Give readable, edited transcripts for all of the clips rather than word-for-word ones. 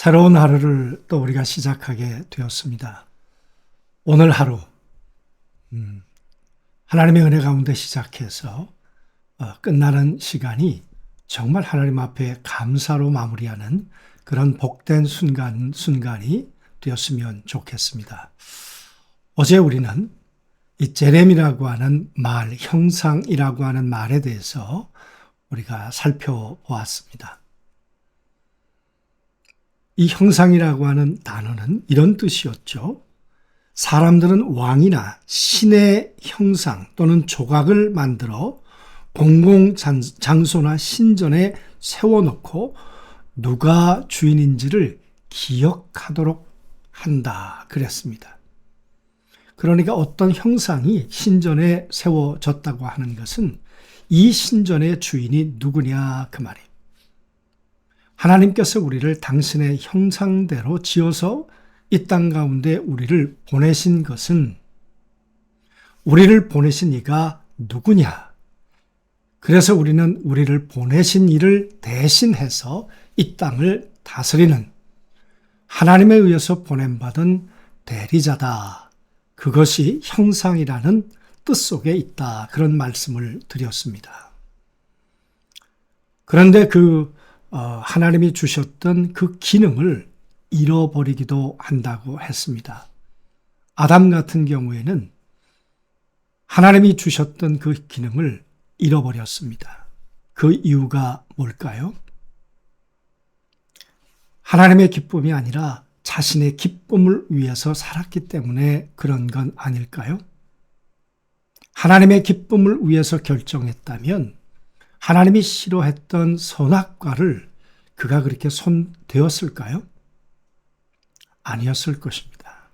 새로운 하루를 또 우리가 시작하게 되었습니다. 오늘 하루 하나님의 은혜 가운데 시작해서 끝나는 시간이 정말 하나님 앞에 감사로 마무리하는 그런 복된 순간이 되었으면 좋겠습니다. 어제 우리는 이 제렘이라고 하는 말, 형상이라고 하는 말에 대해서 우리가 살펴보았습니다. 이 형상이라고 하는 단어는 이런 뜻이었죠. 사람들은 왕이나 신의 형상 또는 조각을 만들어 공공장소나 신전에 세워놓고 누가 주인인지를 기억하도록 한다 그랬습니다. 그러니까 어떤 형상이 신전에 세워졌다고 하는 것은 이 신전의 주인이 누구냐 그 말이에요. 하나님께서 우리를 당신의 형상대로 지어서 이 땅 가운데 우리를 보내신 것은 우리를 보내신 이가 누구냐? 그래서 우리는 우리를 보내신 이를 대신해서 이 땅을 다스리는 하나님에 의해서 보냄받은 대리자다. 그것이 형상이라는 뜻 속에 있다. 그런 말씀을 드렸습니다. 그런데 하나님이 주셨던 그 기능을 잃어버리기도 한다고 했습니다. 아담 같은 경우에는 하나님이 주셨던 그 기능을 잃어버렸습니다. 그 이유가 뭘까요? 하나님의 기쁨이 아니라 자신의 기쁨을 위해서 살았기 때문에 그런 건 아닐까요? 하나님의 기쁨을 위해서 결정했다면 하나님이 싫어했던 선악과를 그가 그렇게 손대었을까요? 아니었을 것입니다.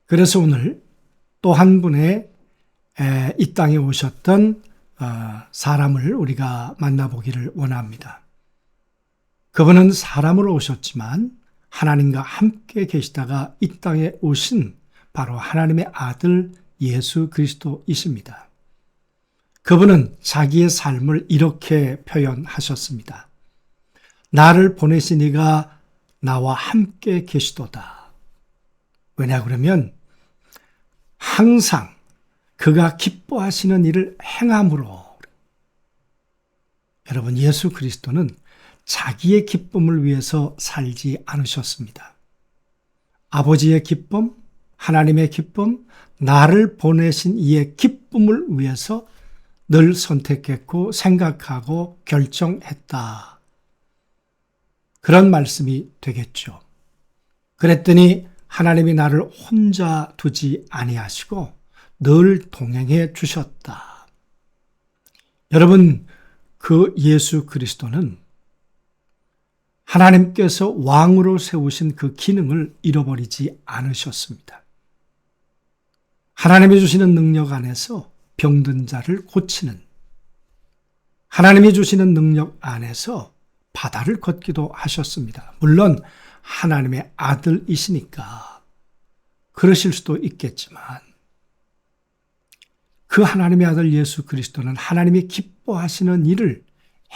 그래서 오늘 또 한 분의 이 땅에 오셨던 사람을 우리가 만나보기를 원합니다. 그분은 사람으로 오셨지만 하나님과 함께 계시다가 이 땅에 오신 바로 하나님의 아들 예수 그리스도이십니다. 그분은 자기의 삶을 이렇게 표현하셨습니다. 나를 보내신 이가 나와 함께 계시도다. 왜냐 그러면 항상 그가 기뻐하시는 일을 행함으로 여러분 예수 그리스도는 자기의 기쁨을 위해서 살지 않으셨습니다. 아버지의 기쁨, 하나님의 기쁨, 나를 보내신 이의 기쁨을 위해서 늘 선택했고 생각하고 결정했다. 그런 말씀이 되겠죠. 그랬더니 하나님이 나를 혼자 두지 아니하시고 늘 동행해 주셨다. 여러분, 그 예수 그리스도는 하나님께서 왕으로 세우신 그 기능을 잃어버리지 않으셨습니다. 하나님이 주시는 능력 안에서 병든 자를 고치는, 하나님이 주시는 능력 안에서 바다를 걷기도 하셨습니다. 물론 하나님의 아들이시니까 그러실 수도 있겠지만 그 하나님의 아들 예수 그리스도는 하나님이 기뻐하시는 일을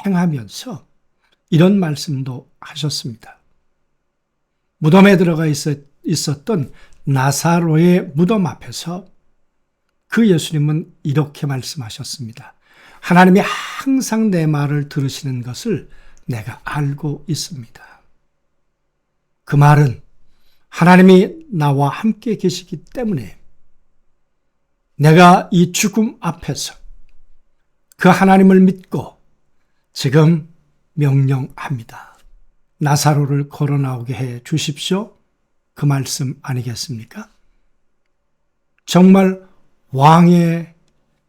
행하면서 이런 말씀도 하셨습니다. 무덤에 들어가 있었던 나사로의 무덤 앞에서 그 예수님은 이렇게 말씀하셨습니다. 하나님이 항상 내 말을 들으시는 것을 내가 알고 있습니다. 그 말은 하나님이 나와 함께 계시기 때문에 내가 이 죽음 앞에서 그 하나님을 믿고 지금 명령합니다. 나사로를 걸어 나오게 해 주십시오. 그 말씀 아니겠습니까? 정말 왕의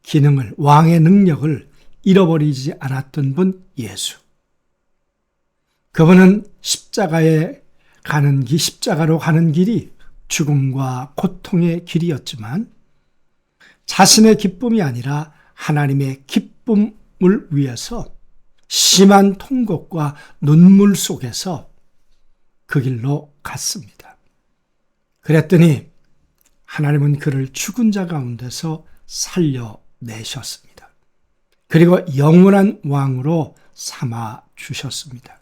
기능을, 왕의 능력을 잃어버리지 않았던 분 예수. 그분은 십자가로 가는 길이 죽음과 고통의 길이었지만 자신의 기쁨이 아니라 하나님의 기쁨을 위해서 심한 통곡과 눈물 속에서 그 길로 갔습니다. 그랬더니 하나님은 그를 죽은 자 가운데서 살려내셨습니다. 그리고 영원한 왕으로 삼아 주셨습니다.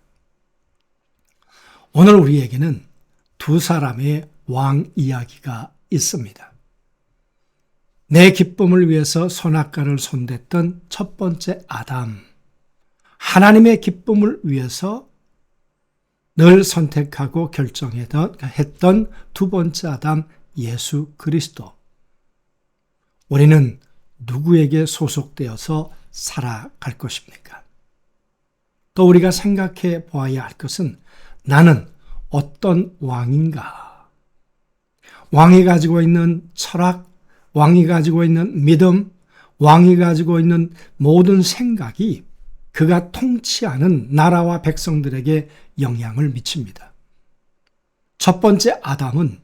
오늘 우리에게는 두 사람의 왕 이야기가 있습니다. 내 기쁨을 위해서 선악과를 손댔던 첫 번째 아담, 하나님의 기쁨을 위해서 늘 선택하고 결정했던 두 번째 아담, 예수 그리스도. 우리는 누구에게 소속되어서 살아갈 것입니까? 또 우리가 생각해 보아야 할 것은 나는 어떤 왕인가? 왕이 가지고 있는 철학, 왕이 가지고 있는 믿음, 왕이 가지고 있는 모든 생각이 그가 통치하는 나라와 백성들에게 영향을 미칩니다. 첫 번째 아담은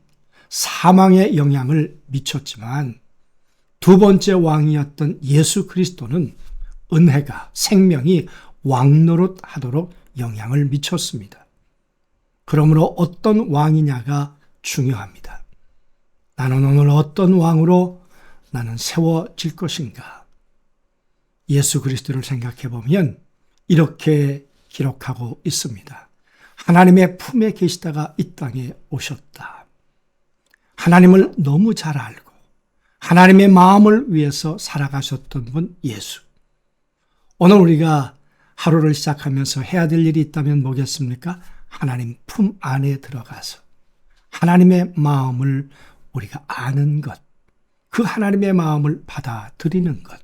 사망에 영향을 미쳤지만 두 번째 왕이었던 예수 그리스도는 은혜가, 생명이 왕노릇하도록 영향을 미쳤습니다. 그러므로 어떤 왕이냐가 중요합니다. 나는 오늘 어떤 왕으로 나는 세워질 것인가? 예수 그리스도를 생각해 보면 이렇게 기록하고 있습니다. 하나님의 품에 계시다가 이 땅에 오셨다. 하나님을 너무 잘 알고 하나님의 마음을 위해서 살아가셨던 분 예수. 오늘 우리가 하루를 시작하면서 해야 될 일이 있다면 뭐겠습니까? 하나님 품 안에 들어가서 하나님의 마음을 우리가 아는 것, 그 하나님의 마음을 받아들이는 것,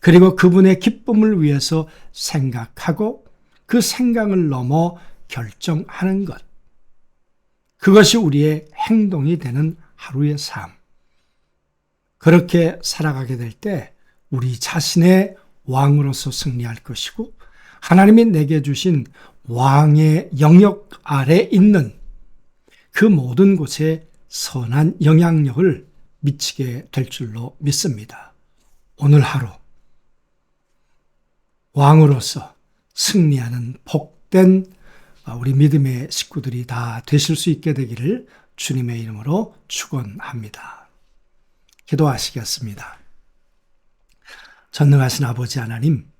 그리고 그분의 기쁨을 위해서 생각하고 그 생각을 넘어 결정하는 것. 그것이 우리의 행동이 되는 하루의 삶. 그렇게 살아가게 될 때 우리 자신의 왕으로서 승리할 것이고 하나님이 내게 주신 왕의 영역 아래 있는 그 모든 곳에 선한 영향력을 미치게 될 줄로 믿습니다. 오늘 하루 왕으로서 승리하는 복된 우리 믿음의 식구들이 다 되실 수 있게 되기를 주님의 이름으로 축원합니다. 기도하시겠습니다. 전능하신 아버지 하나님,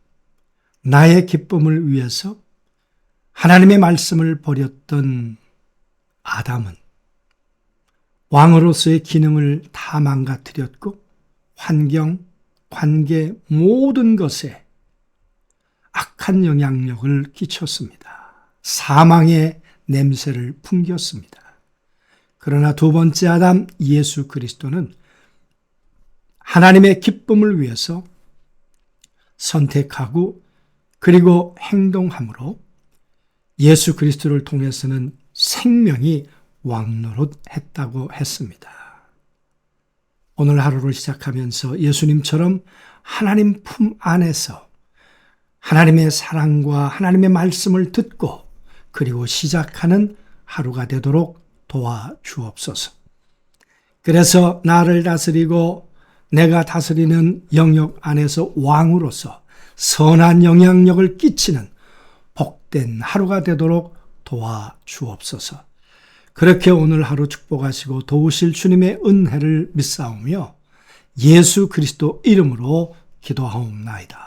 나의 기쁨을 위해서 하나님의 말씀을 버렸던 아담은 왕으로서의 기능을 다 망가뜨렸고 환경, 관계 모든 것에 악한 영향력을 끼쳤습니다. 사망의 냄새를 풍겼습니다. 그러나 두 번째 아담 예수 그리스도는 하나님의 기쁨을 위해서 선택하고 그리고 행동함으로 예수 그리스도를 통해서는 생명이 왕노릇했다고 했습니다. 오늘 하루를 시작하면서 예수님처럼 하나님 품 안에서 하나님의 사랑과 하나님의 말씀을 듣고 그리고 시작하는 하루가 되도록 도와주옵소서. 그래서 나를 다스리고 내가 다스리는 영역 안에서 왕으로서 선한 영향력을 끼치는 복된 하루가 되도록 도와주옵소서. 그렇게 오늘 하루 축복하시고 도우실 주님의 은혜를 믿사오며 예수 그리스도 이름으로 기도하옵나이다.